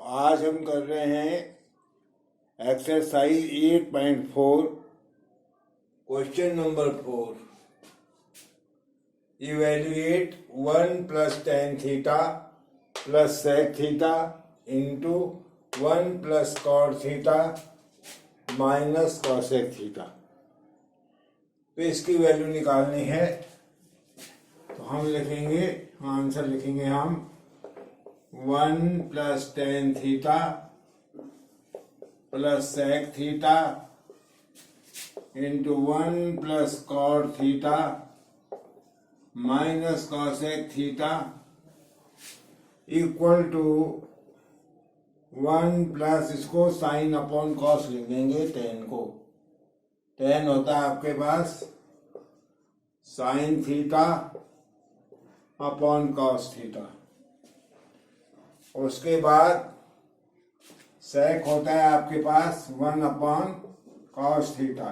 आज हम कर रहे हैं exercise 8.4 question number 4। Evaluate 1 + tan theta + sec theta into 1 + cot theta minus cosec theta. तो इसकी वैल्यू निकालनी है, तो हम लिखेंगे, आंसर लिखेंगे हम 1 + tan theta + sec theta into 1 + cot theta minus cosec theta equal to 1 plus इसको साइन अपॉन कॉस लिख देंगे tan को। tan होता है आपके पास sine theta upon cos theta. उसके बाद sec होता है आपके पास 1 अपॉन कॉस थीटा।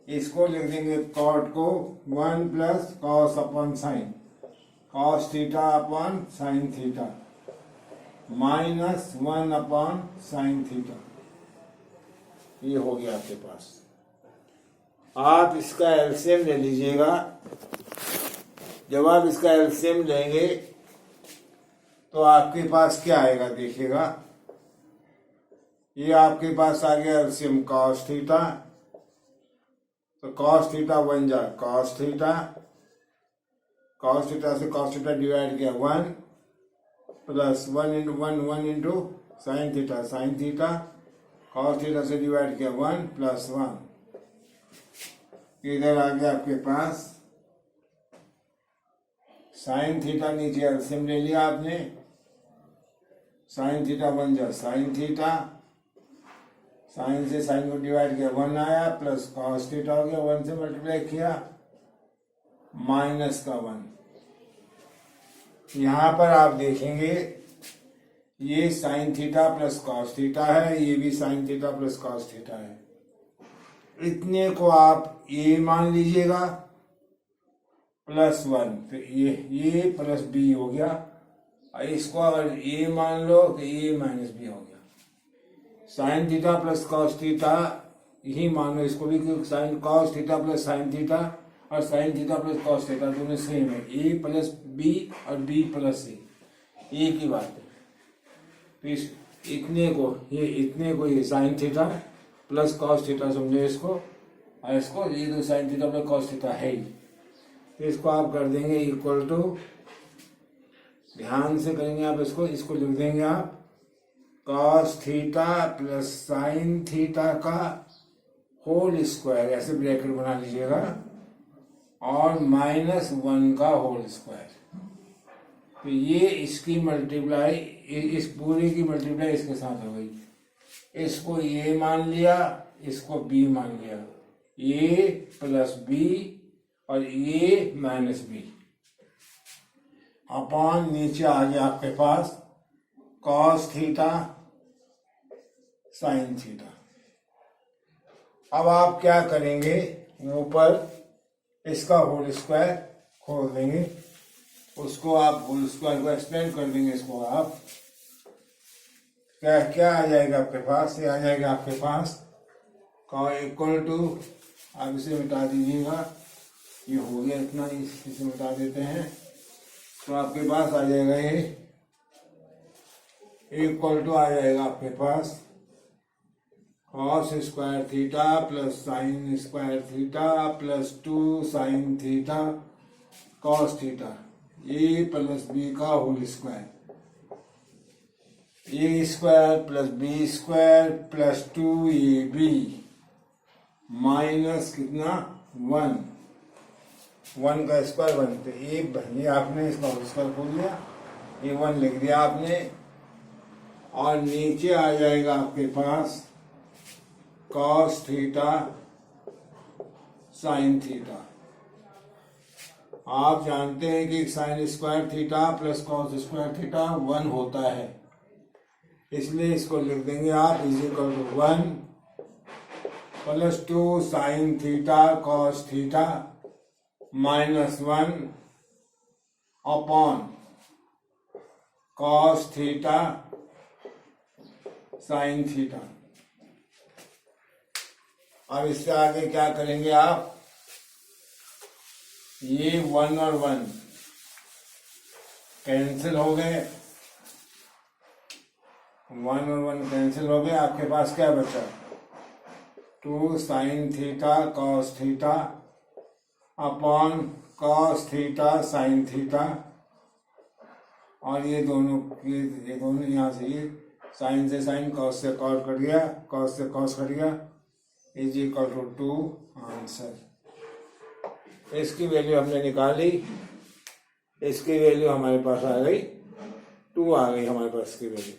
इसको लिख देंगे कॉट को 1 + cos upon sine, cos theta upon sine theta minus 1 upon sine theta. ये हो गया आपके पास। आप इसका एलसीएम ले लीजिएगा। जब आप इसका एलसीएम लेंगे तो आपके पास क्या आएगा देखिएगा। ये आपके पास आ गया एलसीएम कॉस थीटा, तो कॉस थीटा बन जाए कॉस थीटा, कॉस थीटा से कॉस थीटा डिवाइड किया 1 plus 1 into 1 into sine theta, sine theta cos theta से डिवाइड किया 1 + 1। इधर आ गया आपके पास साइन थीटा, नीचे एलसीएम ले लिया आपने, साइन थीटा बन जाए साइन थीटा, साइन से साइन को डिवाइड किया 1 आया प्लस कॉस थीटा हो गया, 1 से मल्टीप्लाई किया माइनस का 1। यहां पर आप देखेंगे ये sine theta plus cos theta है, ये भी sign theta plus cos theta है। इतने को आप ए मान लीजिएगा +1, फिर ये प्लस बी हो गया। इसको अगर ए मान लो तो ए माइनस बी हो गया। Sine theta plus cos theta यही मान लो इसको भी, क्योंकि sine cos theta plus sine theta और sine theta plus cos theta दोनों सेम है। ए प्लस बी और बी प्लस ए, एक ही बात है। तो इतने को ये sine theta plus cos theta समझो इसको, और इसको ये तो sine theta plus cos theta है ही। तो इसको आप कर देंगे इक्वल टू, ध्यान से करेंगे आप इसको लिख देंगे आप cos theta plus sine theta का होल स्क्वायर, ऐसे ब्रैकेट बना लीजिएगा, और -1 का होल स्क्वायर। तो ये इसकी मल्टीप्लाई, इस पूरे की मल्टीप्लाई इसके साथ हो गई। इसको ए मान लिया, इसको बी मान लिया, ए प्लस बी और ए माइनस बी अपॉन नीचे आ गया आपके पास कॉस थीटा साइन थीटा। अब आप क्या करेंगे, ऊपर इसका होल स्क्वायर खोल देंगे, उसको आप होल स्क्वायर को एक्सपेंड कर देंगे। इसको आप क्या आ जाएगा आपके पास, ये आ जाएगा आपके पास इक्वल टू, आप इसे मिटा दीजिएगा, ये हो गया इतना, इसे मिटा देते हैं, तो आपके पास आ जाएगा ये इक्वल टू आ जाएगा आपके पास cos square theta plus sine square theta plus 2 sine theta cos theta, a plus b का whole square, a square plus b square plus 2ab minus कितना 1 का स्क्वायर बनते ये आपने इसका होल स्क्वायर खोल लिया, ये 1 लिख दिया आपने, और नीचे आ जाएगा आपके पास कॉस थीटा साइन थीटा। आप जानते हैं कि sine square theta plus cos square theta 1 होता है, इसलिए इसको लिख देंगे आप equal to 1 + 2 sine theta cos theta -1 upon cos theta sine theta. अब इससे आगे क्या करेंगे आप, ये 1 और 1 कैंसिल हो गए, 1 और 1 कैंसिल हो गए, आपके पास क्या बचा, 2 sine theta cos theta upon cos theta sine theta, और ये दोनों यहाँ से ये साइन से साइन, कॉस से कॉट कट गया, कॉस से कॉस कट गया, इज इक्वल टू 2 आंसर। इसकी वैल्यू हमने निकाली, इसकी वैल्यू हमारे पास आ गई 2 आ गई हमारे पास इसकी वैल्यू।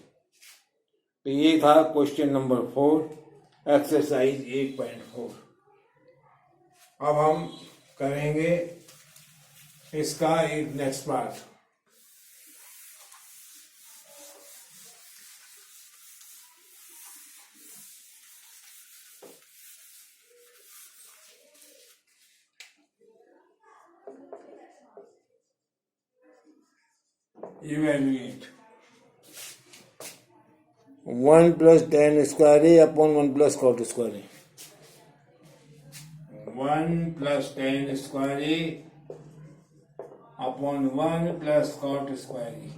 तो ये था क्वेश्चन नंबर 4 एक्सरसाइज 8.4। अब हम करेंगे इसका एक next part. Evaluate 1 plus tan square A upon 1 plus cot square A. 1 plus tan square A upon 1 plus cot square A.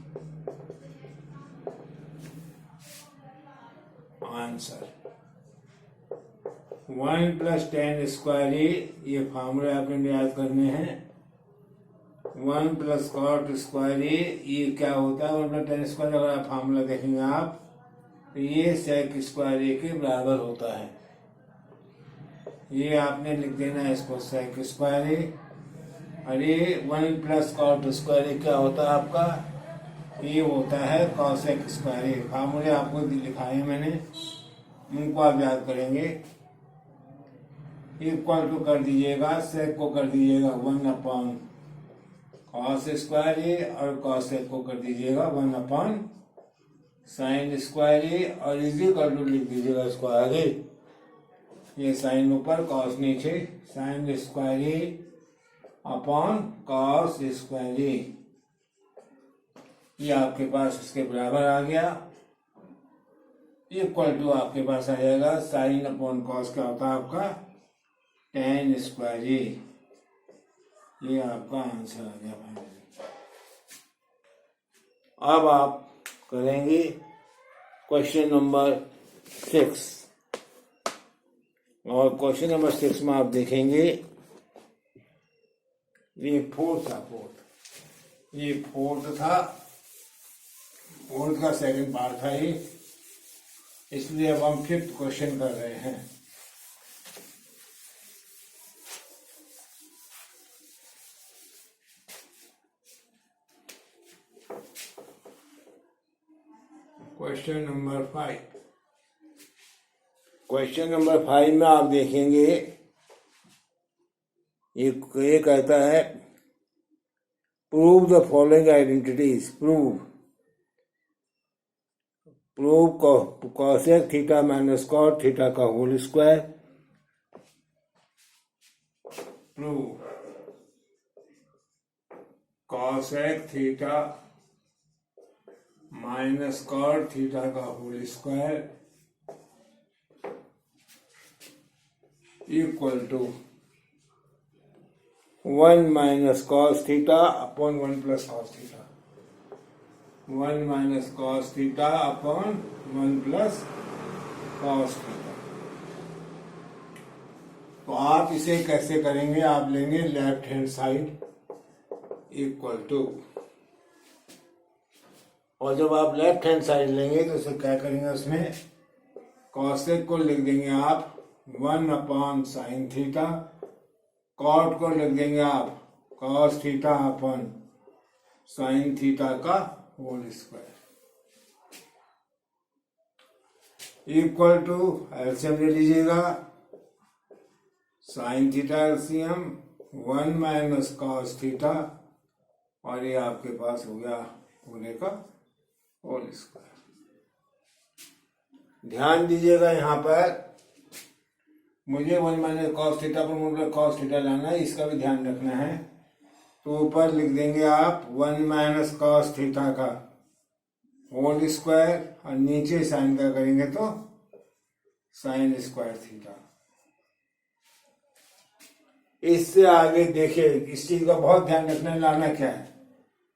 Answer 1 plus tan square A, ये फार्मूला आपने याद करने हैं। 1 plus cot square A, ये क्या होता है, 1 plus tan square, अगर आप फार्मूला देखेंगे आप तो ये sec square A के बराबर होता है। ये आपने लिख देना है इसको sec square A, और ये 1 plus cot square A क्या होता है आपका, ये होता है cosec square A। फार्मूले आपको लिखाए हैं मैंने, उनको आप याद करेंगे। इक्वल टू कर दीजिएगा, sec को कर दीजिएगा 1 अपॉन कॉस स्क्वायर ए, और कॉसेक को कर दीजिएगा 1 अपॉन साइन स्क्वायर ए, और इज इक्वल टू लिख दीजिएगा इसको आगे, ये साइन ऊपर कॉस नीचे, साइन स्क्वायर ए अपॉन कॉस स्क्वायर ए, ये आपके पास इसके बराबर आ गया। इक्वल टू आपके पास आ जाएगा साइन अपॉन कॉस क्या होता है आपका, tan स्क्वायर ए। ये आपका आंसर आ गया भाई। अब आप करेंगे क्वेश्चन नंबर 6, और क्वेश्चन नंबर 6 में आप देखेंगे ये 4 था, ये 4 था, 4 का सेकंड पार्ट था ये, इसलिए अब हम 5th क्वेश्चन कर रहे हैं। क्वेश्चन नंबर 5, क्वेश्चन नंबर 5 में आप देखेंगे ये कहता है prove the following identities. Prove cosec theta minus cot theta का whole square. Prove cosec theta minus cot theta का whole square equal to 1 minus cos theta upon 1 plus cos theta. 1 minus cos theta upon 1 plus cos theta. तो आप इसे कैसे करेंगे, आप लेंगे left hand side equal to, और जब आप लेफ्ट हैंड साइड लेंगे तो उसे क्या करेंगे, उसमें कॉसेक को लिख देंगे आप 1 अपॉन साइन थीटा, कॉट को लिख देंगे आप cos theta upon sine theta का whole square equal to, LCM ले लीजिएगा, sine theta LCM 1 minus cos theta, और ये आपके पास हो गया पूरे का होल स्क्वायर। ध्यान दीजिएगा यहाँ पर मुझे 1 माइनस कॉस थीटा पर मतलब कॉस थीटा लाना है, इसका भी ध्यान रखना है। तो ऊपर लिख देंगे आप 1 माइनस कॉस थीटा का होल स्क्वायर और नीचे साइन का करेंगे तो साइन स्क्वायर थीटा। इससे आगे देखिए, इस चीज का बहुत ध्यान रखना, लाना क्या है,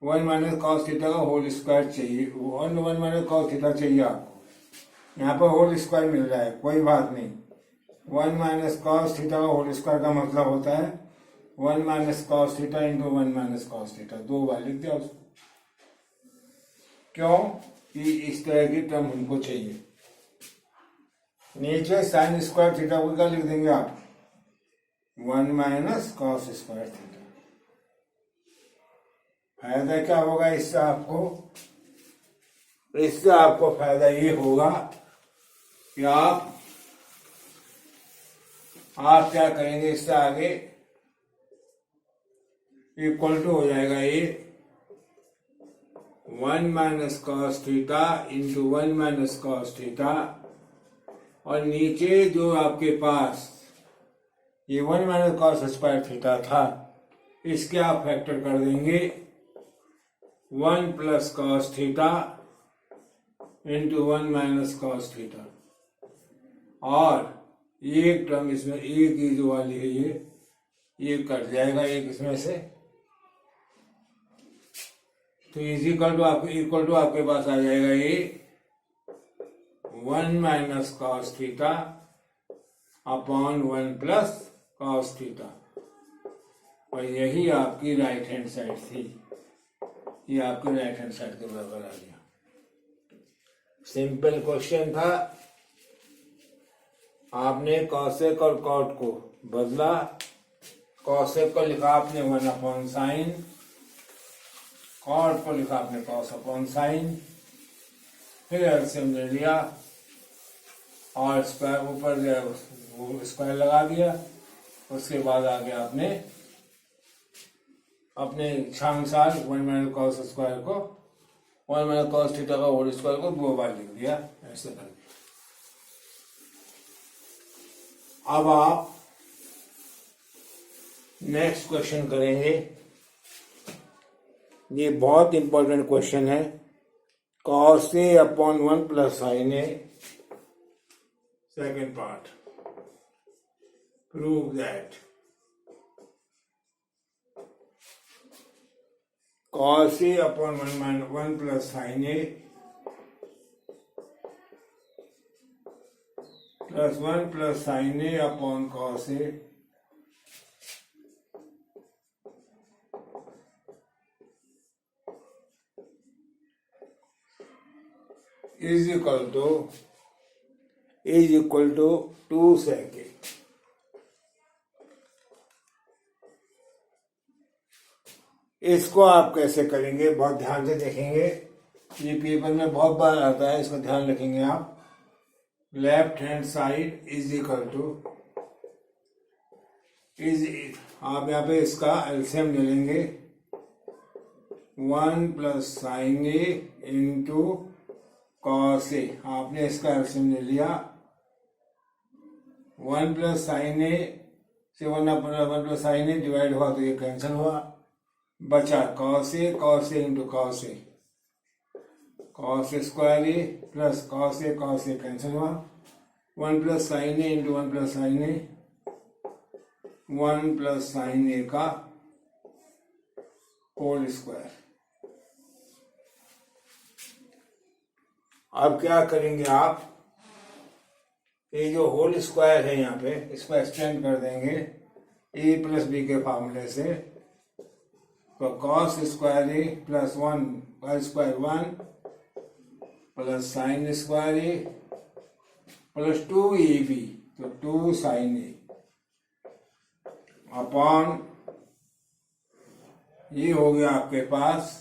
1 माइनस कॉस थीटा का होल स्क्वायर चाहिए, 1 माइनस कॉस थीटा चाहिए आपको। यहाँ पर होल स्क्वायर मिल रहा है, कोई बात नहीं। 1 माइनस कॉस थीटा का होल स्क्वायर का मतलब होता है 1 minus cos theta into 1 minus cos theta, 2 बार लिख दिया उसको। क्यों कि इस तरह की टर्म हमको चाहिए। नीचे साइन स्क्वायर थीटा को क्या लिख देंगे आप, 1 माइनस कॉस स्क्वायर थीटा। फायदा क्या होगा इससे आपको, इससे आपको फायदा ये होगा कि आप क्या करेंगे, इससे आगे इक्वल टू हो जाएगा ये 1 minus cos theta into 1 minus cos theta, और नीचे जो आपके पास ये 1 माइनस कॉस स्क्वायर थीटा था, इसके आप फैक्टर कर देंगे 1 plus cos theta into 1 minus cos theta, और एक टर्म इसमें, एक ही जो वाली है ये कट जाएगा एक इसमें से, तो इक्वल टू आपके पास आ जाएगा ये 1 minus cos theta upon 1 plus cos theta, और यही आपकी राइट हैंड साइड थी। ये आपकी राइट हैंड साइड के बराबर आ गया। सिंपल क्वेश्चन था, आपने कॉसेक और कॉट को बदला। कॉसेक को लिखा आपने 1 अपॉन साइन, कॉट को लिखा आपने कॉस अपॉन साइन, फिर एलसीएम ले लिया और स्क्वायर ऊपर वो स्क्वायर लगा दिया। उसके बाद आगे आपने अपने इच्छानुसार 1 माइनस कॉस स्क्वायर को 1 माइनस कॉस थीटा का होल स्क्वायर को 2 बार लिख दिया, ऐसे करके। अब आप नेक्स्ट क्वेश्चन करेंगे। ये बहुत इंपॉर्टेंट क्वेश्चन है, cos A upon 1 plus sine A, second part. Prove that cos a upon 1 minus 1 plus sin a plus 1 plus sin a upon cos a is equal to 2 sec a। इसको आप कैसे करेंगे, बहुत ध्यान से देखेंगे, ये पेपर में बहुत बार आता है, इसको ध्यान रखेंगे आप। Left hand side is equal to आप यहाँ पे इसका एलसीएम ले लेंगे 1 plus sine A into cos A. आपने इसका एलसीएम ले लिया, 1 प्लस साइन ए से 1 प्लस साइन ए डिवाइड हुआ तो ये कैंसिल हुआ, बचा cos A into cos A, cos square A plus cos A cancel हुआ, 1 plus sine A into 1 plus sine A, 1 plus sine ए का होल स्क्वायर। अब क्या करेंगे आप, ये जो होल स्क्वायर है यहाँ पे, इसको एक्सटेंड कर देंगे ए प्लस बी के फार्मूले से। तो कॉस स्क्वायर ए प्लस 1 का स्क्वायर 1 प्लस साइन स्क्वायर ए प्लस 2ab, तो 2 साइन ए अपॉन ये हो गया आपके पास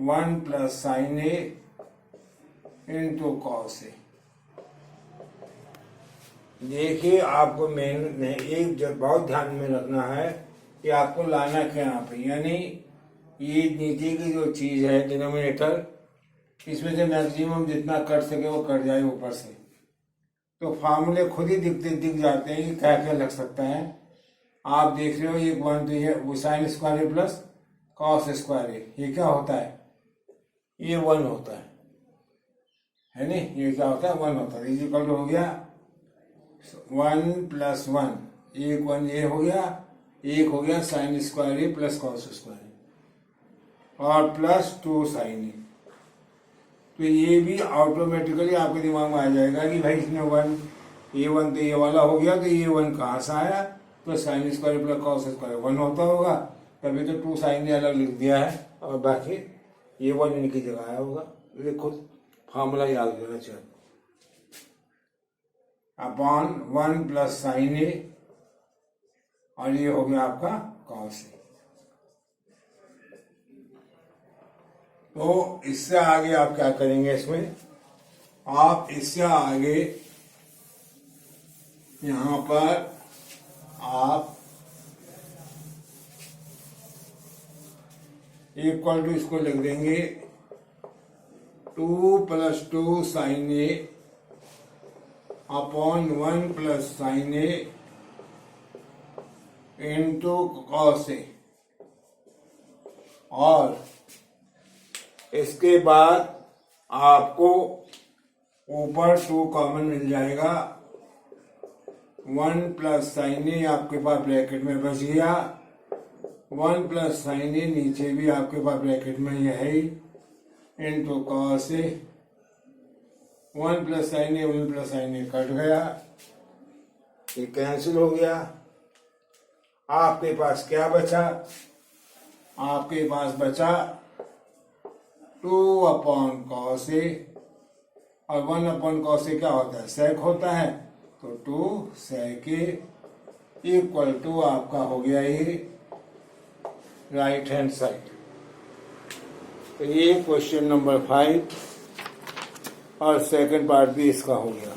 1 plus sine A into cos ए। देखिए, आपको मेन एक जब बहुत ध्यान में रखना है कि आपको लाना क्या यहाँ पे, यानी ये नीचे की जो चीज है डिनोमिनेटर, इसमें से मैक्सिमम जितना कट सके वो कट जाए ऊपर से। तो फार्मूले खुद ही दिख जाते हैं कि क्या क्या लग सकता है। आप देख रहे हो ये 1 तो ये वो साइन स्क्वायर ए प्लस कॉस स्क्वायर ए, ये क्या होता है, ये 1 होता है नहीं, ये क्या होता है 1 होता है। इजिकल हो गया 1 + 1, एक 1 ये हो गया, एक हो गया साइन स्क्वायर ए प्लस कॉस स्क्वायर और प्लस 2 साइन ए। तो ये भी ऑटोमेटिकली आपके दिमाग में आ जाएगा कि भाई इसने 1 ये 1 तो ये वाला हो गया, तो ये 1 कहाँ से आया, तो sine square plus cos square 1 होता होगा, तभी तो 2 साइन ए अलग लिख दिया है और बाकी ये 1 इनकी जगह आया होगा। देखो फॉर्मूला याद करना चाहिए, अपॉन 1 + साइन ए और ये हो गया आपका कॉस ए। तो इससे आगे आप क्या करेंगे, इसमें आप इससे आगे यहां पर आप इक्वल टू इसको लिख देंगे 2 + 2 sign A upon 1 + sign A into cos ए, और इसके बाद आपको ऊपर 2 कॉमन मिल जाएगा, 1 + साइन ए आपके पास ब्रैकेट में बच गया, 1 + साइन ए नीचे भी आपके पास ब्रैकेट में यह है इंटू कॉस ए, 1 + साइन ए 1 + साइन ए कट गया, ये कैंसिल हो गया। आपके पास क्या बचा, आपके पास बचा 2 अपॉन कॉस ए, और 1 अपॉन कॉस ए क्या होता है, सेक होता है, तो 2 सेक ए इक्वल टू आपका हो गया ये राइट हैंड साइड। तो ये क्वेश्चन नंबर 5 और सेकंड पार्ट भी इसका हो गया।